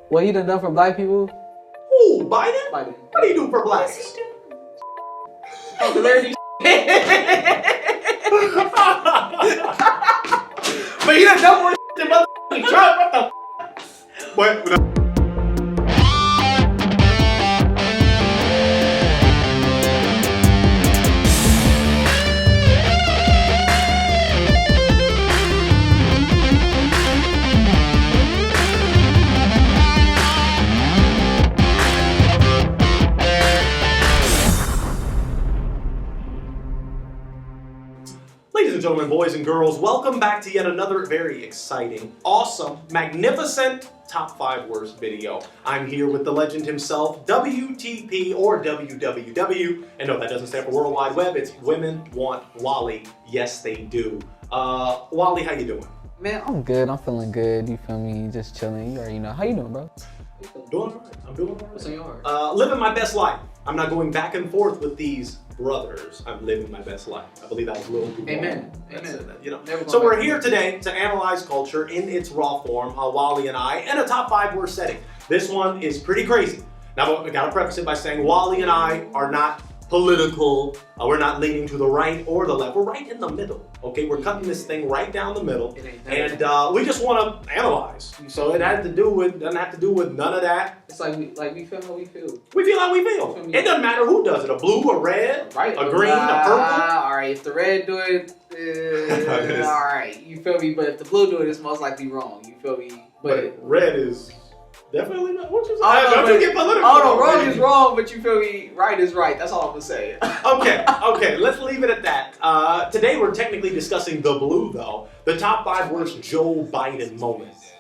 What he done for black people? Who, Biden? Biden. What do you do for blacks? Popularity. But he done more than motherfucking Trump. What the? What? Ladies and gentlemen, boys and girls, welcome back to yet another very exciting, awesome, magnificent Top 5 Worst video. I'm here with the legend himself, WTP or WWW. And no, that doesn't stand for World Wide Web. It's Women Want Wally. Yes, they do. Wally, how you doing? Man, I'm good. I'm feeling good. You feel me? Just chilling. You already know. How you doing, bro? Doing all right. I'm doing all right. What's on your heart? Living my best life. I'm not going back and forth with these brothers. I'm living my best life. I believe that was a little too long. Amen. You know. So we're here today to analyze culture in its raw form, Wally and I, in a top 5 worst setting. This one is pretty crazy. Now, I gotta preface it by saying Wally and I are not political. We're not leaning to the right or the left. We're right in the middle. Okay, we're cutting this thing right down the middle, and we just want to analyze. So it doesn't have to do with none of that. It's like we feel how we feel. We feel how we feel. It doesn't matter who does it. A blue, a red, right, a green, a purple. Alright, if the red do it, alright, you feel me? But if the blue do it, it's most likely wrong. You feel me? But red is definitely not. What you say? Don't get political. Oh no, wrong is wrong, but you feel me? Right is right. That's all I'm gonna say. Okay, let's leave it at that. Today we're technically discussing the blue, though. The top 5 worst Joe Biden moments.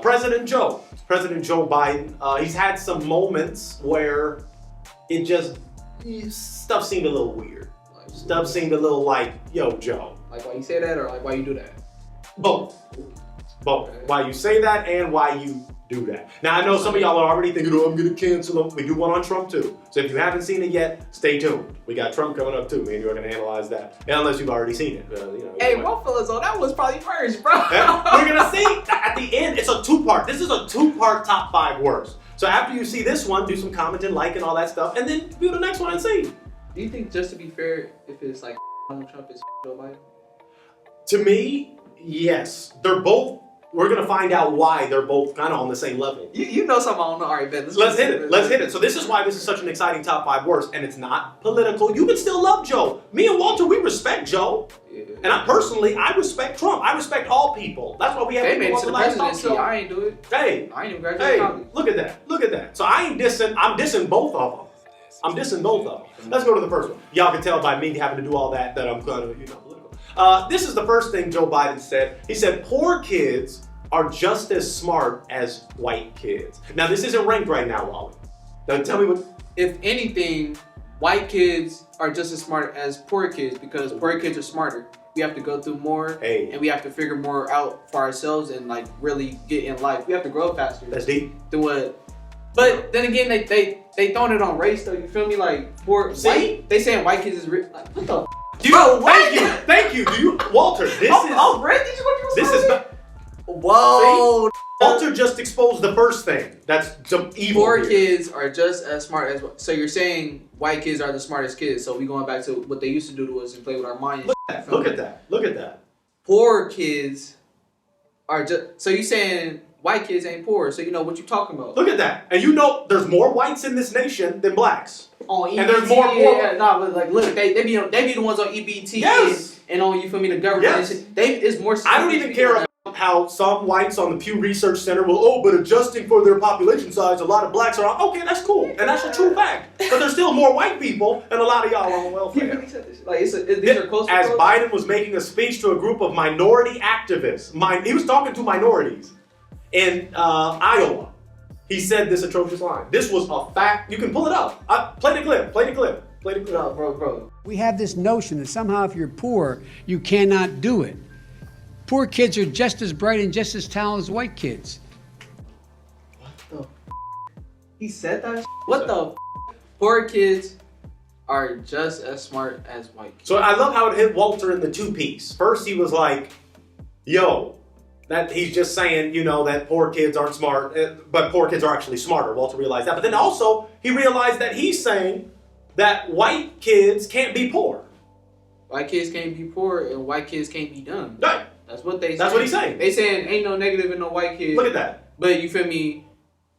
President Joe Biden, he's had some moments where it just, stuff seemed a little weird. Stuff seemed a little like, yo, Joe. Like why you say that or like why you do that? Both. Why you say that and why you do that. Now, I know some of y'all are already thinking, oh, I'm going to cancel them. We do one on Trump, too. So if you haven't seen it yet, stay tuned. We got Trump coming up, too. Me and you are going to analyze that. And unless you've already seen it. Hey, my fellas, on that was probably first, bro. We're going to see. At the end, it's a 2-part. This is a 2-part top 5 worst. So after you see this one, do some commenting, liking, all that stuff, and then view the next one and see. Do you think, just to be fair, if it's like Donald Trump is Joe Biden? To me, yes. They're both. We're gonna find out why they're both kind of on the same level. You know something I don't know. All right, Ben. Let's hit it. So this is why this is such an exciting top 5 worst, and it's not political. You can still love Joe. Me and Walter, we respect Joe, and I respect Trump. I respect all people. That's why we have people on the last talk show. I ain't do it. Hey, I ain't even graduated college. Look at that. So I ain't dissing. I'm dissing both of them. Let's go to the first one. Y'all can tell by me having to do all that I'm kind of political. This is the first thing Joe Biden said. He said, poor kids are just as smart as white kids. Now, this isn't ranked right now, Wally. Now, tell me what... If anything, white kids are just as smart as poor kids because poor kids are smarter. We have to go through more, and we have to figure more out for ourselves and like really get in life. We have to grow faster. That's deep. Than what... But then again, they throwing it on race, though. You feel me? Like, poor... White, they saying white kids is... Like, what the... Bro, thank you. Do you, Walter? This is not. Whoa! See? Walter just exposed the first thing. That's some evil. Poor kids are just as smart as. So you're saying white kids are the smartest kids? So we going back to what they used to do to us and play with our minds. Look at that. Poor kids are just. So you saying white kids ain't poor? So you know what you talking about? Look at that, and you know there's more whites in this nation than blacks. On EBT, and there's more. But like, look, they be the ones on EBT. Yes. And on, you feel me, the government. Yes. It's more. I don't even care about how some whites on the Pew Research Center will. But adjusting for their population size, a lot of blacks are on. Okay, that's cool, and that's a true fact. But there's still more white people, and a lot of y'all on welfare. He really said this. Like, these are close. As Biden was making a speech to a group of minority activists, he was talking to minorities in Iowa. He said this atrocious line. This was a fact. You can pull it up. Play the clip. No, bro. We have this notion that somehow if you're poor, you cannot do it. Poor kids are just as bright and just as talented as white kids. What the He said that? What the Poor kids are just as smart as white kids. So I love how it hit Walter in the 2-piece. First he was like, yo, That he's just saying, you know, that poor kids aren't smart, but poor kids are actually smarter. Walter realized that. But then also, he realized that he's saying that white kids can't be poor. White kids can't be poor and white kids can't be dumb. Right. That's what they say. That's what he's saying. They saying ain't no negative in no white kids. Look at that. But you feel me?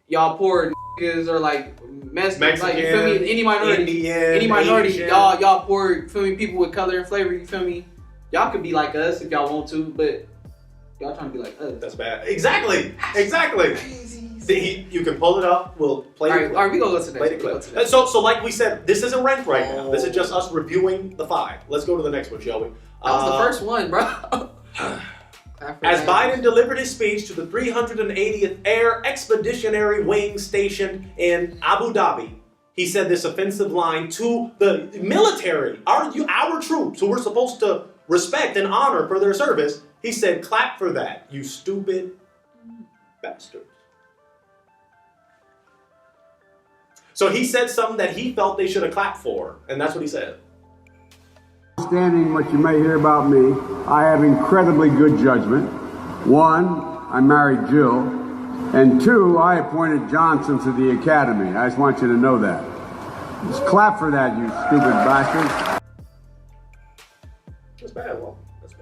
Y'all poor niggas are like Mexican, like, you feel me? Any minority, Asian. y'all poor. You feel me? People with color and flavor. You feel me? Y'all could be like us if y'all want to, but y'all trying to be like us. That's bad. Exactly. See, you can pull it up. We'll play it. All right, we gonna go to the next one. So like we said, this isn't ranked right now. This is just us reviewing the 5. Let's go to the next one, shall we? That was the first one, bro. As Biden delivered his speech to the 380th Air Expeditionary Wing stationed in Abu Dhabi, he said this offensive line to the military, our troops, who we're supposed to respect and honor for their service. He said, "Clap for that, you stupid bastards." So he said something that he felt they should have clapped for, and that's what he said. Understanding what you may hear about me, I have incredibly good judgment. 1, I married Jill. And 2, I appointed Johnson to the academy. I just want you to know that. Just clap for that, you stupid bastards. That's bad, Walt. That's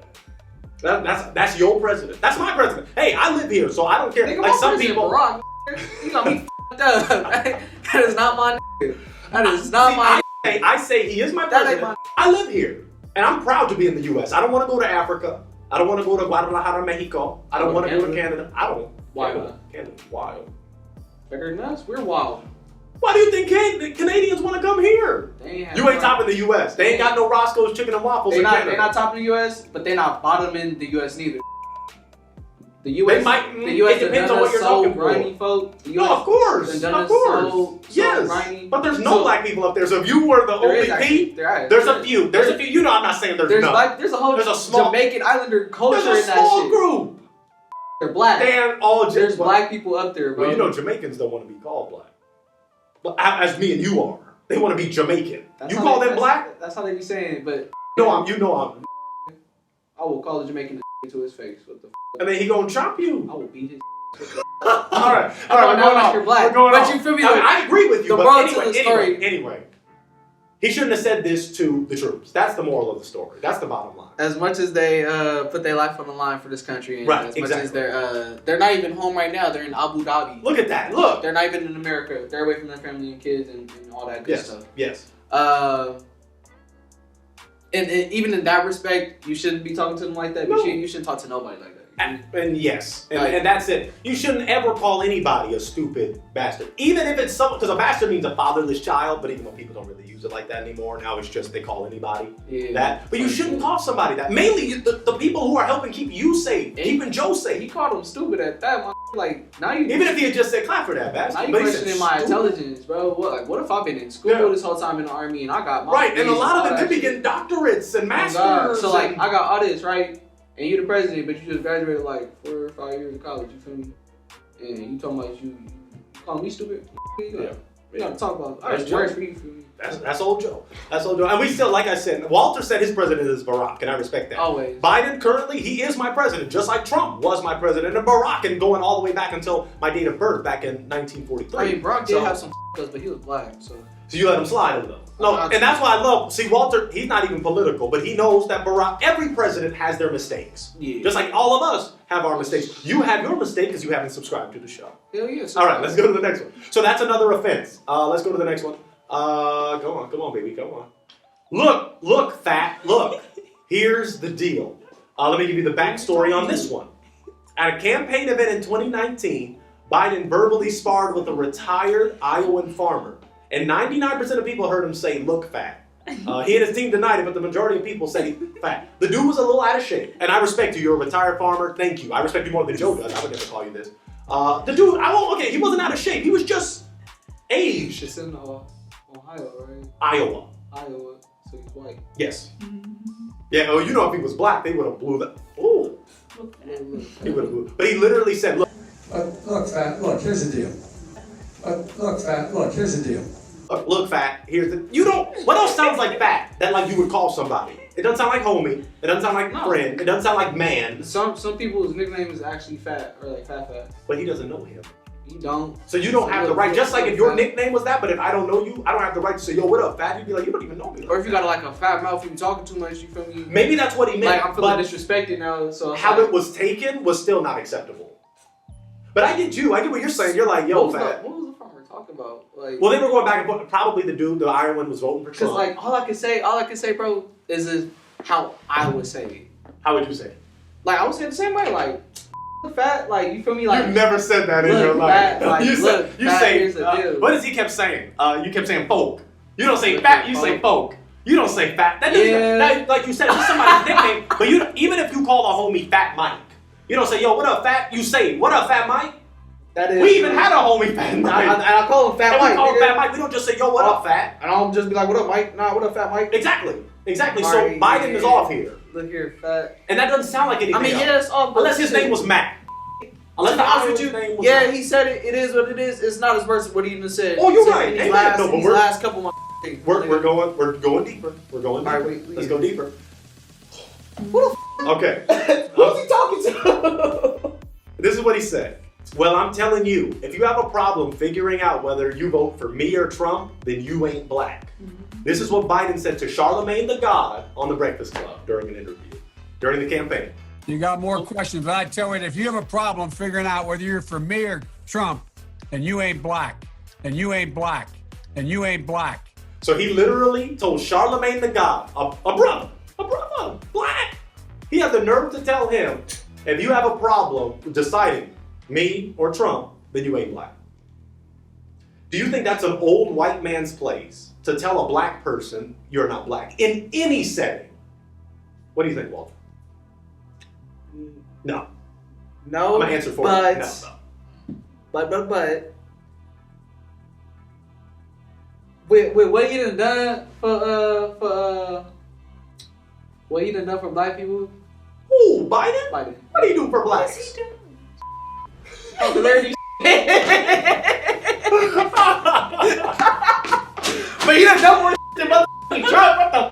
bad. That's your president. That's my president. Hey, I live here, so I don't care. Nigga, like some people. Barack, you got me f***ed up. That is not my nigga. That is not my nigga. I say he is my president. I live here. And I'm proud to be in the U.S. I don't want to go to Africa. I don't want to go to Guadalajara, Mexico. I don't want to go to Canada. I don't. Wild. Canada's wild. Better than us? We're wild. Why do you think Canadians want to come here? You ain't topping the U.S. They ain't got no Roscoe's Chicken and Waffles in Canada. They're not topping the U.S., but they're not bottoming the U.S. neither. The U.S. It depends on what you're talking about. Folk. No, of course. Yes. Grimy. But there's no black people up there. So if you were the OVP, there's a few. There's a few. You know, I'm not saying there's none. There's a small Jamaican Islander culture in that shit. There's a small group. They're black. There's black. Black people up there, bro. Well, you know, Jamaicans don't want to be called black. As me and you are. They want to be Jamaican. You call them black? That's how they be saying it, but... You know I'm... I will call the Jamaican to his face. What the And then he gonna chop you. I will beat his All right, we're going on. You're black. But you feel me? I agree with you. The moral to the story. Anyway, he shouldn't have said this to the troops. That's the moral of the story. That's the bottom line. As much as they put their life on the line for this country, and right, as much as they're not even home right now. They're in Abu Dhabi. Look at that. Look. They're not even in America. They're away from their family and kids and all that good stuff. Yes. And even in that respect, you shouldn't be talking to them like that. No. You shouldn't talk to nobody like that. And yes, and that's it. You shouldn't ever call anybody a stupid bastard. Even if it's someone, because a bastard means a fatherless child, but even though people don't really use it like that anymore, now it's just they call anybody that. But you shouldn't call somebody that. Mainly the people who are helping keep you safe, keeping Joe safe. He called him stupid at that. Like, now you... Even if he had just said, clap for that bastard. Now you questioning my intelligence, bro. What if I've been in school this whole time in the Army and I got my... Right, and a lot of them could be getting doctorates and masters. So like, I got all this, right? And you're the president, but you just graduated like 4 or 5 years of college, you feel me? And you talking about you calling me stupid? We gotta talk about that's worse for you, feel me? That's old Joe. That's old Joe. And we still, like I said, Walter said his president is Barack, and I respect that. Always. Biden, currently, he is my president, just like Trump was my president, and Barack, and going all the way back until my date of birth, back in 1943. I mean, Barack did have some but he was black, so... So you let him slide a little. No, and that's why I love, see, Walter, he's not even political, but he knows that Barack, every president has their mistakes. Yeah. Just like all of us have our mistakes. You have your mistake because you haven't subscribed to the show. Hell yes. All right, let's go to the next one. So that's another offense. Let's go to the next one. Come on, baby, come on. Look, fat, look. Here's the deal. Let me give you the backstory on this one. At a campaign event in 2019, Biden verbally sparred with a retired Iowan farmer. And 99% of people heard him say, look, fat. He and his team denied it, but the majority of people said he fat. The dude was a little out of shape. And I respect you. You're a retired farmer. Thank you. I respect you more than Joe does. I would never call you this. The dude, he wasn't out of shape. He was just aged. It's in Ohio, right? Iowa. So he's white. Yes. Yeah, you know if he was black, they would have blew that. Ooh. He would have blew. But he literally said, look. Look, fat, look, here's the deal. Look, fat, look, here's the deal. Look, fat, here's the... You don't... What else sounds like fat that like you would call somebody? It doesn't sound like homie. It doesn't sound like friend. It doesn't sound like man. Some people's nickname is actually fat or like fat. But he doesn't know him. You don't. So you don't have the right. Just like if your nickname was that, but if I don't know you, I don't have the right to say, yo, what up, fat? You'd be like, you don't even know me. Or if you got like a fat mouth, you talking too much, you feel me? Maybe that's what he meant. Like I'm feeling disrespected now. So how it was taken was still not acceptable. But I get you. I get what you're saying. You're like, yo, fat. What was the farmer talking about? Like, well, they were going back and forth. Probably the dude, the Iron one, was voting for Trump. Because like all I can say, bro, is how I would say it. How would you say it? Like I would say it the same way. Like fat, like you feel me? Like you've never said that in your life. Fat, like, you say what does he kept saying? You kept saying folk. You don't say fat. You say folk. You don't say fat. That doesn't. Like you said, it's somebody's nickname. But you, even if you call a homie Fat Mike, you don't say, yo, what up, fat? You say, what up, Fat Mike? That is. We even had a homie Fat Mike. And I call him Fat Mike. We call him Fat Mike. We don't just say, yo, what up, fat? And I'll just be like, what up, Mike? Nah, what up, Fat Mike? Exactly. So Biden is off here. Look here, fat. And that doesn't sound like anything. I mean, yeah, it's off. Unless his name was Matt. Unless the honest name was Matt. He said it. It is what it is. It's not as worse as what he even said. Oh, you're right. These last couple of we're going deeper. We're going deeper. All right, let's go deeper. Who the okay. Who's he talking to? This is what he said. Well, I'm telling you, if you have a problem figuring out whether you vote for me or Trump, then you ain't black. Mm-hmm. This is what Biden said to Charlemagne the God on the Breakfast Club during an interview, during the campaign. You got more questions, but I tell you, if you have a problem figuring out whether you're for me or Trump, and you ain't black, and you ain't black, and you ain't black. So he literally told Charlemagne the God, a brother, black. He had the nerve to tell him, if you have a problem deciding me or Trump, then you ain't black. Do you think that's an old white man's place to tell a black person you're not black in any setting? What do you think, Walter? No. No. I'm gonna answer for you. No. But. With what you done for what you done for black people? Who, Biden? What do you do for blacks? Popularity. But you done done more than motherfucking Trump. What the?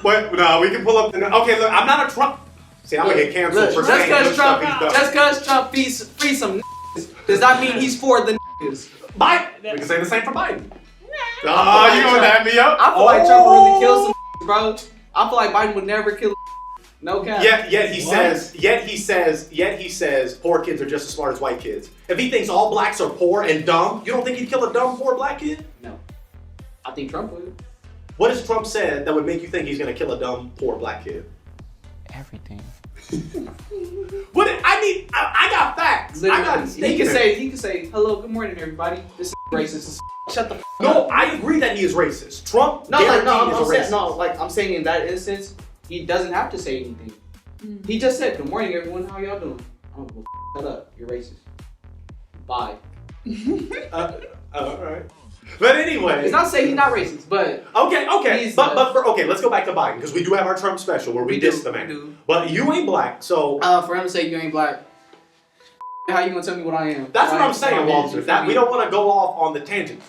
But no, we can pull up. Okay, look, I'm not a Trump. See, I'm gonna get canceled for saying this stuff he's done. Just because Trump free some does not mean he's for the niggas. Biden. We can say the same for Biden. Oh, you gonna dab me up? I feel like Trump would really kill some bro. I feel like Biden would never kill. No cap. Yet he says poor kids are just as smart as white kids. If he thinks all blacks are poor and dumb, you don't think he'd kill a dumb, poor black kid? No. I think Trump would. What has Trump said that would make you think he's gonna kill a dumb, poor black kid? Everything. I got facts. Literally, I got statements. He can say, hello, good morning, everybody. This is racist. Shut the f up. No, I agree that he is racist. Trump I'm saying in that instance, he doesn't have to say anything. Mm-hmm. He just said, good morning, everyone. How y'all doing? I'm gonna shut up. You're racist. Bye. All right. But anyway, it's not saying he's not racist, but okay. But let's go back to Biden because we do have our Trump special where we diss the man. But you ain't black, so for him to say you ain't black, how you gonna tell me what I am? That's what I'm saying, Walter. That we don't want to go off on the tangent.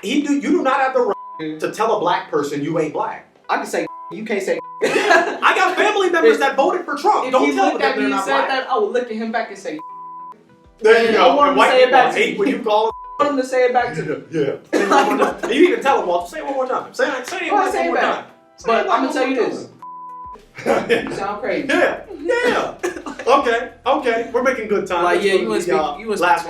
You do not have the right to tell a black person you ain't black. I can say you can't say. I got family members that voted for Trump. If don't he tell looked them at me they're and not said black. that, I would look at him back and say. There you go. I want him to say it back to hate when you call him. I want him to say it back to them. Yeah. You even tell him, Walter, say it one more time. Say it one more time. But I'm gonna tell you this. You sound crazy. Yeah. Okay. We're making good time. Like, yeah, you wouldn't speak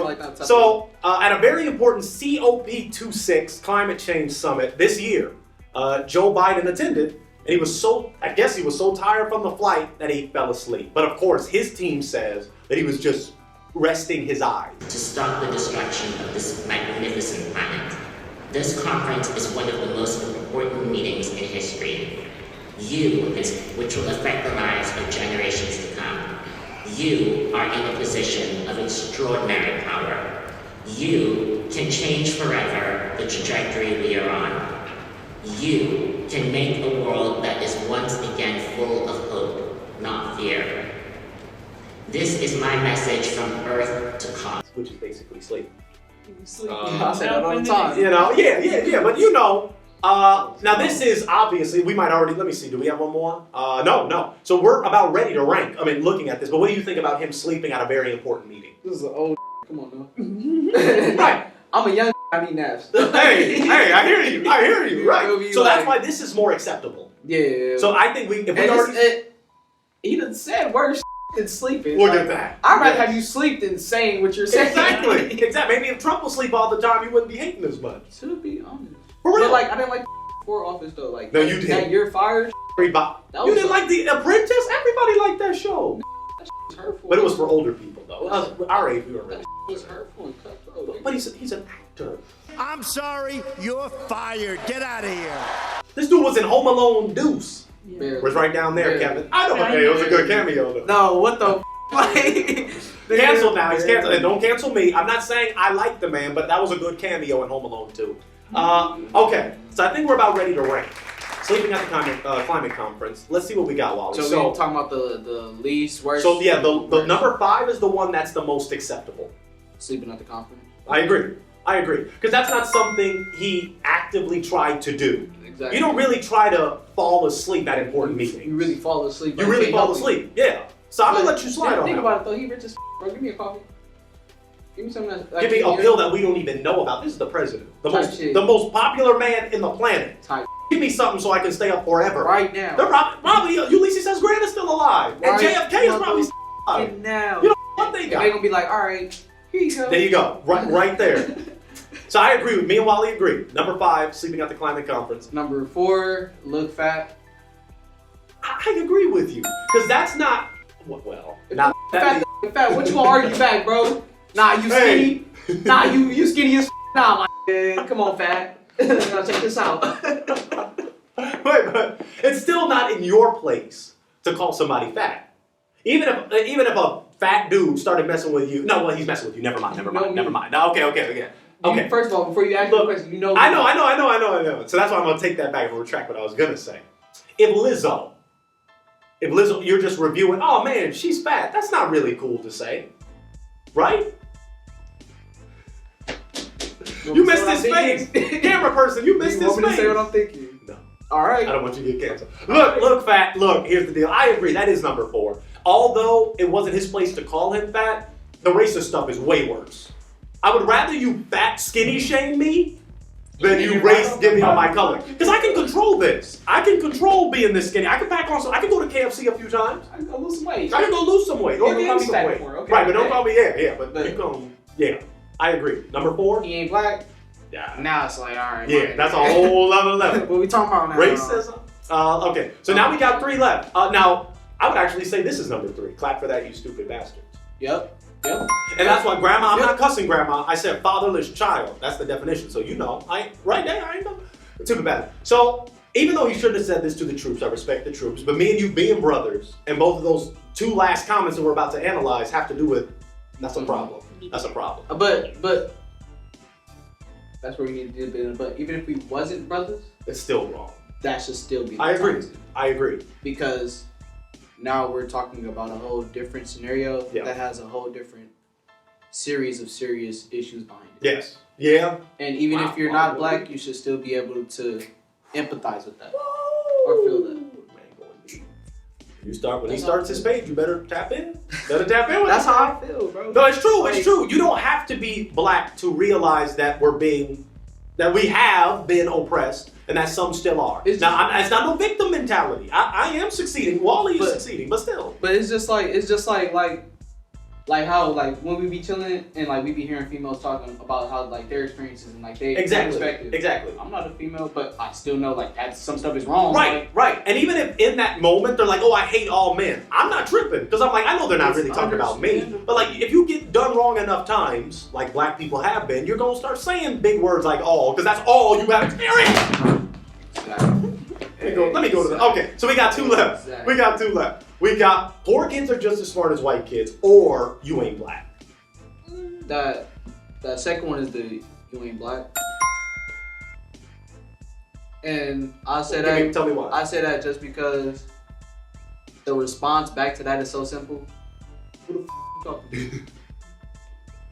like that. So, at a very important COP26 climate change summit this year, Joe Biden attended, and he was so tired from the flight that he fell asleep. But of course, his team says that he was just resting his eyes. To stop the destruction of this magnificent planet. This conference is one of the most important meetings in history. Which will affect the lives of generations to come. You are in a position of extraordinary power. You can change forever the trajectory we are on. You can make a world that is once again full of hope, not fear. This is my message from Earth to Cosmos. Which is basically sleep. I say that all the time. Yeah, but Now this is obviously, we might already, let me see, do we have one more? No. So we're about ready to rank, looking at this, but what do you think about him sleeping at a very important meeting? This is an old come on now. Right. I'm a young I need naps. hey, I hear you, right. So that's why this is more acceptable. Yeah. So I think if we already... He done said worse than sleeping. Look at that. I'd rather have you sleep than saying what you're saying. Exactly. Maybe if Trump would sleep all the time, you wouldn't be hating as much. To be honest. For real. But like, I didn't like for office though. Like, no, you did. That you're fired. You didn't like The Apprentice? Everybody liked that show. That was hurtful. But it was for older people though. Our age, we were ready. That was hurtful and cutthroat. But he's an actor. I'm sorry, you're fired. Get out of here. This dude was in Home Alone Deuce. Yeah. Was right down there, Kevin. I know. Hey, it was a good cameo though. No, what the like? Canceled now. He's canceled. And don't cancel me. I'm not saying I like the man, but that was a good cameo in Home Alone too. Okay, so I think we're about ready to rank. Sleeping at the climate conference. Let's see what we got, Wally. So we're talking about the least worst. So yeah, the number 5 is the one that's the most acceptable. Sleeping at the conference. I agree. Because that's not something he actively tried to do. Exactly. You don't really try to fall asleep at important meetings. You really fall asleep. You really fall asleep. Yeah. So I'm gonna let you slide on that. Think about it though. He rich as bro. Give me a coffee. Give me something that's. Give me a pill that we don't even know about. This is the president, the most popular man in the planet. Give me something so I can stay up forever. Right now. They're probably Ulysses S. Grant is still alive, and JFK is probably still alive. Now. You know what they got? They're gonna be like, all right, here you go. There you go. Right there. So I agree. Me and Wally agree. Number 5, sleeping at the climate conference. Number 4, look fat. I agree with you because that's not not fat. What you gonna argue back, bro? Nah, you skinny. Nah, you skinny as nah, my man. Come on, fat. Now check this out. But it's still not in your place to call somebody fat. Even if a fat dude started messing with you. No, well, he's messing with you. Never mind. No, okay. Okay. First of all, before you ask the question, you know. I know. So that's why I'm gonna take that back and retract what I was gonna say. If Lizzo, you're just reviewing. Oh man, she's fat. That's not really cool to say, right? You missed his face, camera person. You missed his face. You want me to say what I'm thinking? No. All right. I don't want you to get canceled. Look, fat. Look, here's the deal. I agree. That is number 4. Although it wasn't his place to call him fat, the racist stuff is way worse. I would rather you fat skinny shame me than you give me on my color. Because I can control this. I can control being this skinny. I can pack on I can go to KFC a few times. I can go lose some weight. I can go lose some weight. Or gain some weight. Okay, right, but don't call me, but you go, I agree. Number 4. He ain't black. Yeah. Now it's like, all right. Yeah, that's a whole other level. What we talking about now? Racism. Okay, so now we got 3 left. Now, I would actually say this is number 3. Clap for that, you stupid bastards. Yep. And that's why grandma, I'm not cussing grandma. I said fatherless child. That's the definition. So you know, I ain't know. Stupid bastard. So even though he shouldn't have said this to the troops, I respect the troops. But me and you being brothers, and both of those 2 last comments that we're about to analyze have to do with, that's a problem. That's a problem. But that's where we need to do it. But even if we wasn't brothers, it's still wrong. That should still be. I agree. Because now we're talking about a whole different scenario that has a whole different series of serious issues behind it. Yes. Yeah. And even if you're not black, you should still be able to empathize with that or feel that. When he starts his page, you better tap in. That's how I feel, bro. No, it's true. It's true. You don't have to be black to realize that we have been oppressed, and that some still are. It's not no victim mentality. I am succeeding. Wally is succeeding, but still. But it's just like how when we be chilling and like we be hearing females talking about how like their experiences and like they perspective. Exactly. I'm not a female, but I still know like that some stuff is wrong. Right. And even if in that moment they're like, oh, I hate all men, I'm not tripping because I'm like, I know they're not really talking about me. But like, if you get done wrong enough times, like black people have been, you're gonna start saying big words like all, because that's all you have experienced. Exactly. Let me go to the. Okay, so we got 2 left. Exactly. We got poor kids are just as smart as white kids, or you ain't black. That second one is the you ain't black. And I say that. Tell me why. I say that just because the response back to that is so simple. Who the f you talking to?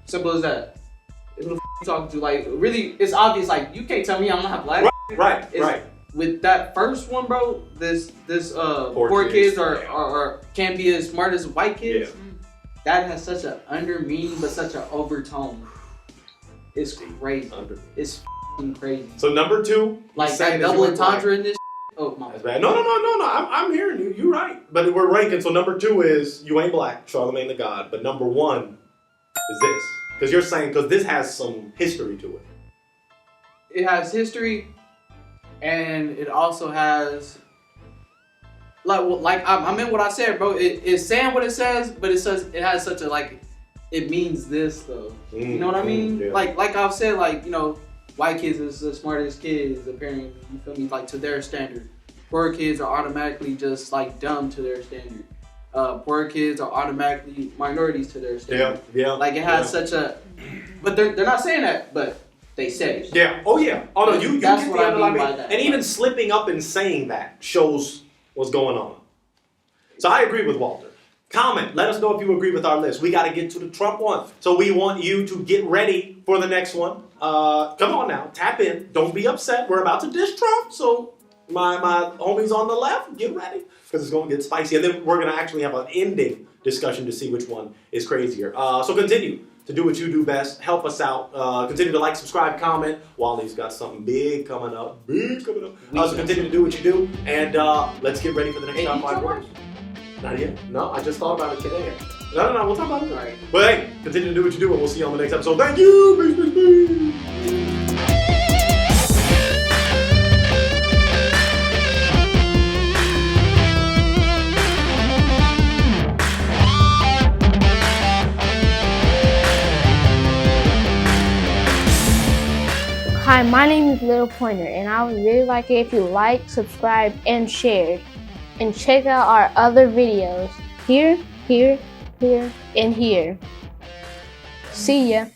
Simple as that. Who the f you talking to? Like, really, it's obvious. Like, you can't tell me I'm not black. Right. With that first one, bro, this poor kids can't be as smart as white kids. Yeah. That has such an under meaning, but such an overtone. It's crazy. It's crazy. So number 2, like that double entendre in this. Oh my. That's bad. No. I'm hearing you. You're right. But we're ranking. So number 2 is you ain't black, Charlemagne the God. But number 1 is this, because you're saying because this has some history to it. It has history, and it also has. Like I meant what I said, bro. It's saying what it says, but it has such a like. It means this though. You know what I mean? Yeah. Like I've said, like, you know, white kids is the smartest kids apparently. You feel me? Like to their standard. Poor kids are automatically just like dumb to their standard. Poor kids are automatically minorities to their standard. Yeah. Like it has such a. But they're not saying that, but they say it. Yeah. Oh yeah. Oh no. You That's get what the I mean underlying. by that. And even slipping up and saying that shows what's going on. So I agree with Walter. Comment. Let us know if you agree with our list. We got to get to the Trump one. So we want you to get ready for the next one. Come on now. Tap in. Don't be upset. We're about to diss Trump. So my homies on the left, get ready. Because it's going to get spicy. And then we're going to actually have an ending discussion to see which one is crazier. So continue to do what you do best. Help us out. Continue to like, subscribe, comment. Wally's got something big coming up. So continue to do what you do. And let's get ready for the next top 5 words. Not yet. No, I just thought about it today. No, we'll talk about it. All right. But hey, continue to do what you do, and we'll see you on the next episode. Thank you. Peace. Hi, my name is Little Pointer, and I would really like it if you like, subscribe, and shared. And check out our other videos here, and here. See ya.